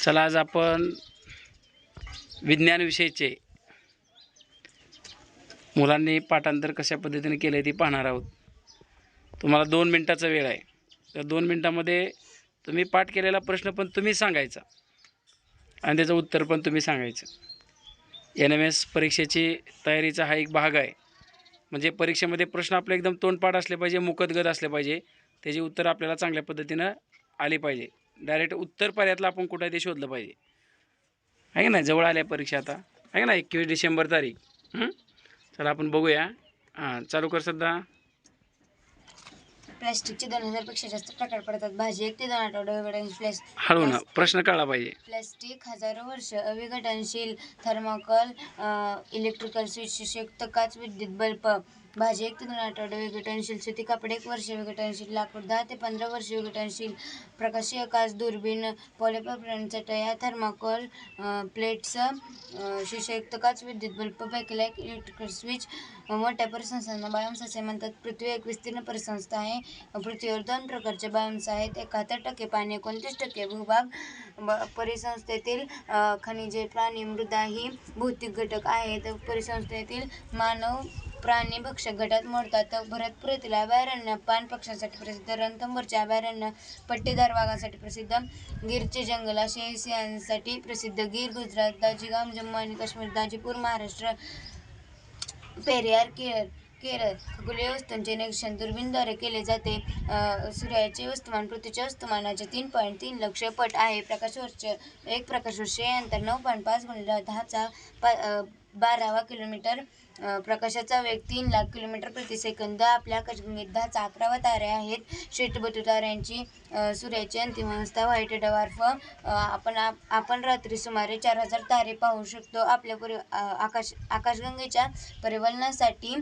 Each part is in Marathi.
चला आज आपण विज्ञान विषयीचे मुलांनी पाठांतर कशा पद्धतीने केले ते पाहणार आहोत। तुम्हाला 2 मिनिटाचा वेळ आहे। त्या 2 मिनिटामध्ये तुम्ही पाठ केलेला प्रश्न पण तुम्ही सांगायचा आणि त्याचं उत्तर पण तुम्ही सांगायचं। NMS परीक्षेची तयारीचा हा एक भाग आहे। म्हणजे परीक्षेमध्ये प्रश्न आपले एकदम तोंडपाठ असले पाहिजे, मुखगत असले पाहिजे, त्याची उत्तर आपल्याला चांगल्या पद्धतीनं आली पाहिजे। डायरेक्ट उत्तर पर्यायातलं आपण कुठं ते शोधलं पाहिजे, आहे का नाही। जवळ आल्या परीक्षा आता, आहे का नाही। 21 डिसेंबर तारीख। चला आपण बघूया। चालू कर सध्या। प्लास्टिकचे 2000 पेक्षा जास्त प्रकार पडतात। भाजी 1 ते 2 आठवडे विघटनशील हळू ना, प्रश्न कळला पाहिजे। प्लास्टिक हजारो वर्ष अविघटनशील। थर्मोकॉल, इलेक्ट्रिकल स्विच, शिशक्त काच, विद्युत बल्ब। भाजी 1 ते 2 आठवडे विघटनशील। सुती कापड 1 वर्ष विघटनशील। लाकूड 10 ते 15 वर्ष विघटनशील। प्रकाशीय काच, दुर्बीण, पॉलिप्रॉपिलीन चटया, थर्मोकॉल प्लेट्स, शिशक्त काच, विद्युत बल्ब, पैकीला एक इलेक्ट्रिकल स्विच। मोठ्या परिसंस्थांना बायोम्स असे म्हणतात। पृथ्वी एक विस्तीर्ण परिसंस्था आहे। पृथ्वीवर 2 प्रकारचे बायोम्स आहेत। 71% पाणी, 29% भूभाग। परिसंस्थेतील खनिजे, प्राणी, मृदा ही भौतिक घटक आहेत। परिसंस्थेतील मानव प्राणी भक्षक गटात मोडतात। भरतपुरातील अभयारण्य पाण पक्ष्यांसाठी प्रसिद्ध, रणथंभोरचे अभयारण्य पट्टेदार वाघांसाठी प्रसिद्ध, गिरचे जंगल आशियाई सिंहांसाठी प्रसिद्ध, गीर गुजरात, दाजिगाम जम्मू आणि काश्मीर, दाजीपूर महाराष्ट्र, पेरियार केरळ। खगोलीय वस्तूंचे निरीक्षण दुर्बीणीद्वारे केले जाते। सूर्याचे वस्तुमान पृथ्वीच्या वस्तुमानाचे 3.3 लक्ष पट आहे। प्रकाशवर्ष 1 प्रकाशवर्ष हे अंतर 9.5 × 10⁻12 किलोमीटर। प्रकाशाचा वेग 3 लाख किलोमीटर प्रति सेकंद। आपल्या आकाशगंगेत 1011 तारे आहेत। श्वेतबद्ध ताऱ्यांची सूर्याची अंतिम अवस्था व्हाईट ड्वार्फ। आपण रात्री सुमारे 4000 तारे पाहू शकतो। आपल्या आकाशगंगेच्या परिवलनासाठी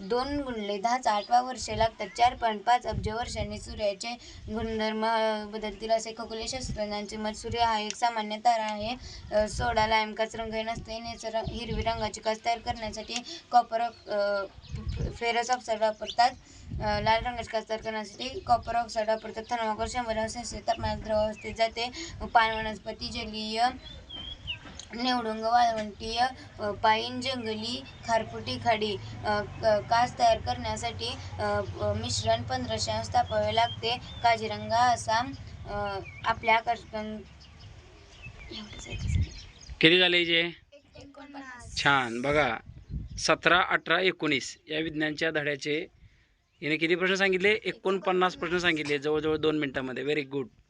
2 × 10⁸ वर्षे लागतात। 4.5 अब्ज वर्षांनी सूर्याचे गुणधर्म बदलतील असे खगोलीय शास्त्रज्ञांचे मत। सूर्य हा एक सामान्य तारा आहे। सोडा लाइम काच रंगहीन असते। हिरवी रंगाची काच तयार करण्यासाठी कॉपर फेरस ऑक्साईड वापरतात। लाल रंगाची काच तयार करण्यासाठी कॉपर ऑक्साईड वापरतात। थर्मोकॉल 100°C तापमानात द्रव अवस्थेत जाते। पान, वनस्पती, जलीय, निवडुंग, वाळवंटीय, पाईन, जंगली, खारफुटी, खाडी। काच तयार करण्यासाठी मिश्रण 1500° तापवावे लागते। काझीरंगा आसाम। आपल्या आकाशगंगेत किती झाले जे? 49। छान। बघा 17, 18, 19 या विज्ञानच्या धड्याचे हिने किती प्रश्न सांगितले? 49 प्रश्न सांगितले, जवळजवळ 2 मिनिटांमध्ये। Very good.